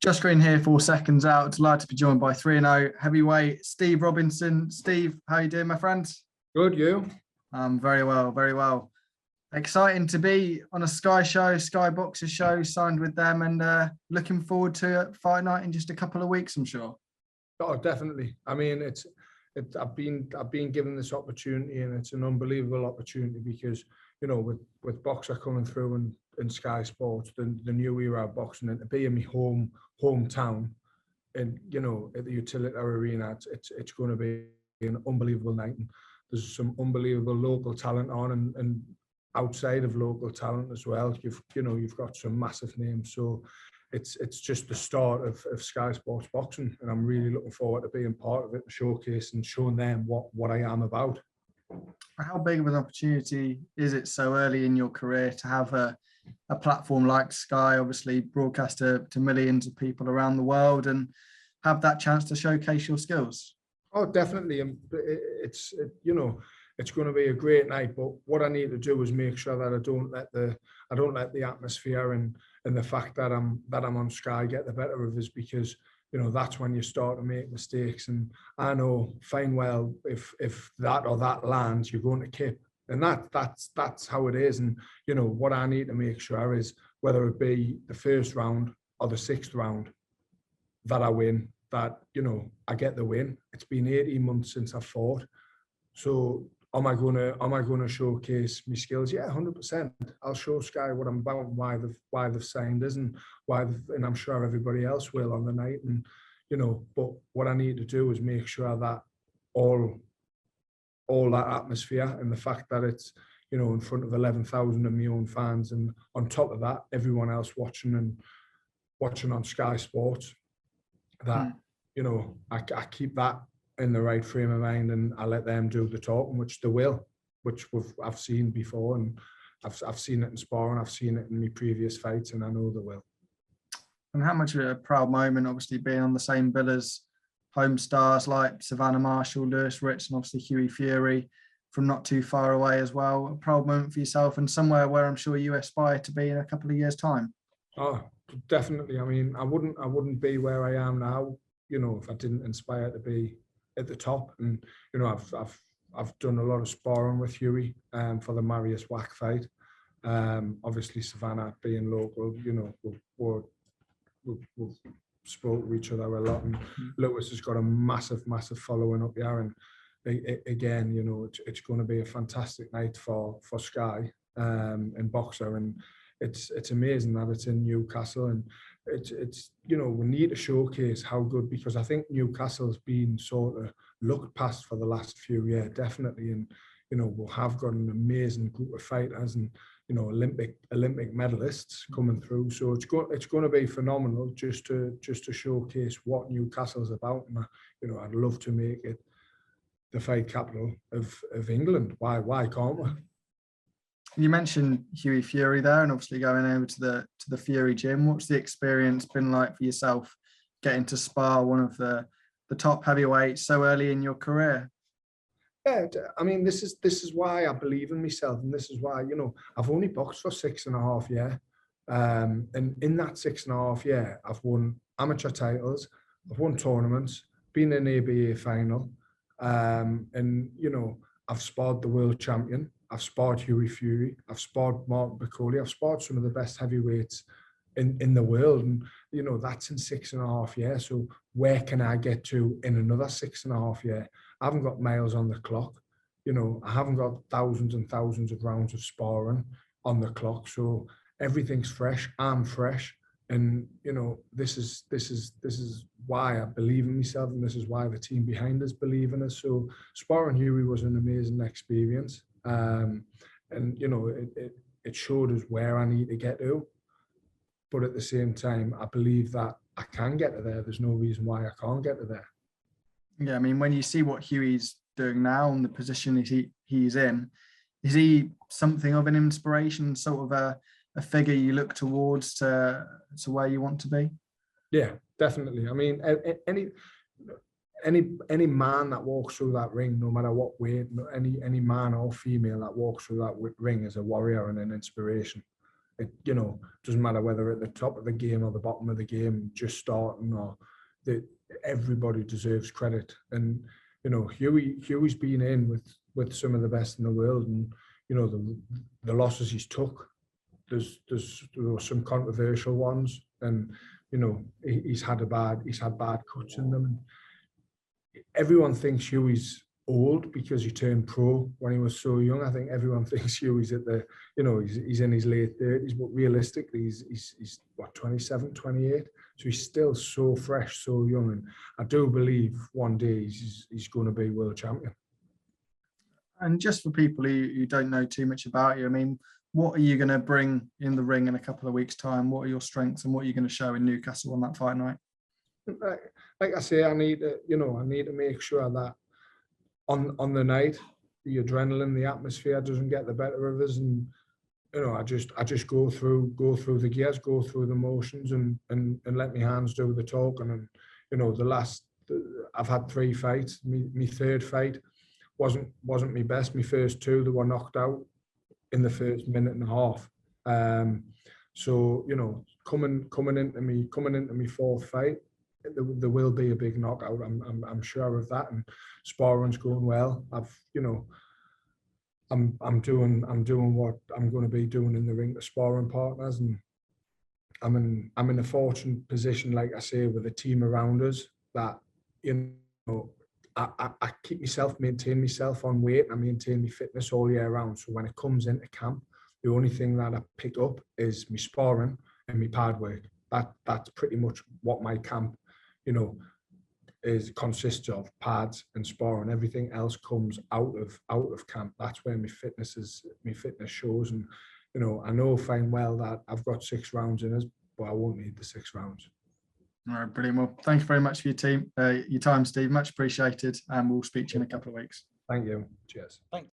Just Green here for Seconds Out. Delighted to be joined by 3-0 heavyweight Steve Robinson. Steve, how you doing, my friend? Good, you? Very well, very well. Exciting to be on a Sky show, Sky Boxer show, signed with them, and looking forward to fight night in just a couple of weeks, I'm sure. Oh, definitely. I mean, I've been given this opportunity, and it's an unbelievable opportunity because, you know, with Boxer coming through and Sky Sports, the new era of boxing, and to be in my hometown, and you know, at the Utilita Arena, it's going to be an unbelievable night. And there's some unbelievable local talent on, and outside of local talent as well. You've got some massive names, so it's just the start of Sky Sports boxing, and I'm really looking forward to being part of it, showcase and showing them what I am about. How big of an opportunity is it so early in your career to have a platform like Sky, obviously broadcast to millions of people around the world, and have that chance to showcase your skills? Oh, definitely. It's going to be a great night, but what I need to do is make sure that I don't let the atmosphere and the fact that I'm on Sky get the better of us, because you know that's when you start to make mistakes. And I know fine well if that or that lands, you're going to kip, and that's how it is. And you know what I need to make sure is, whether it be the first round or the sixth round, that I win, that you know I get the win. It's been 18 months since I fought, so am I gonna showcase my skills? Yeah, 100%. I'll show Sky what I'm about, and why they've signed us, and and I'm sure everybody else will on the night. And you know, but what I need to do is make sure that all that atmosphere, and the fact that it's, you know, in front of 11,000 of my own fans, and on top of that, everyone else watching on Sky Sports, that you know I keep that in the right frame of mind, and I let them do the talking, which they will, which I've seen before, and I've seen it in sparring, I've seen it in my previous fights, and I know they will. And how much of a proud moment, obviously being on the same bill as home stars like Savannah Marshall, Lewis Ritz, and obviously Hughie Fury from not too far away as well. A proud moment for yourself, and somewhere where I'm sure you aspire to be in a couple of years' time. Oh, definitely. I mean, I wouldn't be where I am now, you know, if I didn't aspire to be at the top. And you know, I've done a lot of sparring with Hughie for the Marius Wack fight. Obviously Savannah being local, you know, we've spoke to each other a lot, and Lewis has got a massive following up here, and again, you know, it's going to be a fantastic night for Sky and Boxer, and it's amazing that it's in Newcastle, and it's you know, we need to showcase how good, because I think Newcastle's been sort of looked past for the last few years, definitely. And you know, we'll have got an amazing group of fighters, and you know, Olympic medalists coming through, so it's going to be phenomenal just to showcase what Newcastle's about. And you know, I'd love to make it the fight capital of England. Why can't we? You mentioned Hughie Fury there, and obviously going over to the Fury gym. What's the experience been like for yourself, getting to spar one of the top heavyweights so early in your career? Yeah, I mean, this is why I believe in myself, and this is why, you know, I've only boxed for 6.5 years, and in that 6.5 years, I've won amateur titles, I've won tournaments, been in an ABA final, and you know, I've sparred the world champion. I've sparred Hughie Fury. I've sparred Martin Piccoli. I've sparred some of the best heavyweights in the world. And, you know, that's in 6.5 years. So where can I get to in another 6.5 years? I haven't got miles on the clock. You know, I haven't got thousands and thousands of rounds of sparring on the clock. So everything's fresh. I'm fresh. And, you know, this is why I believe in myself, and this is why the team behind us believe in us. So sparring Hughie was an amazing experience. And you know, it showed us where I need to get to, but at the same time, I believe that I can get to there. There's no reason why I can't get to there. Yeah, I mean, when you see what Hughie's doing now and the position he's in, is he something of an inspiration, sort of a figure you look towards to where you want to be? Yeah, definitely. I mean, any man that walks through that ring, no matter what weight, any man or female that walks through that ring is a warrior and an inspiration. It, you know, doesn't matter whether at the top of the game or the bottom of the game, just starting, or that everybody deserves credit. And you know, Hughie's been in with some of the best in the world, and you know, the losses he's took. There were some controversial ones, and you know, he's had bad cuts in them. Everyone thinks Hughie's old because he turned pro when he was so young. I think everyone thinks Hughie's at the, you know, he's in his late 30s, but realistically he's what, 27, 28. So he's still so fresh, so young, and I do believe one day he's going to be world champion. And just for people who don't know too much about you, I mean, what are you going to bring in the ring in a couple of weeks' time? What are your strengths, and what are you going to show in Newcastle on that fight night? Like I say, I need to make sure that on the night, the adrenaline, the atmosphere doesn't get the better of us, and you know, I just go through the gears, go through the motions, and let my hands do the talking. And you know, I've had 3 fights. My third fight wasn't my best. My first 2, they were knocked out in the first minute and a half. So you know, coming into me 4th fight, there will be a big knockout. I'm sure of that. And sparring's going well. I'm doing what I'm going to be doing in the ring to sparring partners, and I'm in a fortunate position, like I say, with a team around us that, you know, I keep maintain myself on weight. I maintain my fitness all year round. So when it comes into camp, the only thing that I pick up is my sparring and my pad work. That's pretty much what my camp, you know, consists of: pads and sparring. Everything else comes out of camp. That's where my fitness shows. And you know, I know fine well that I've got 6 rounds in us, but I won't need the 6 rounds. All right, brilliant. Well, thank you very much for your time, Steve. Much appreciated, and we'll speak to you in a couple of weeks. Thank you. Cheers. Thanks.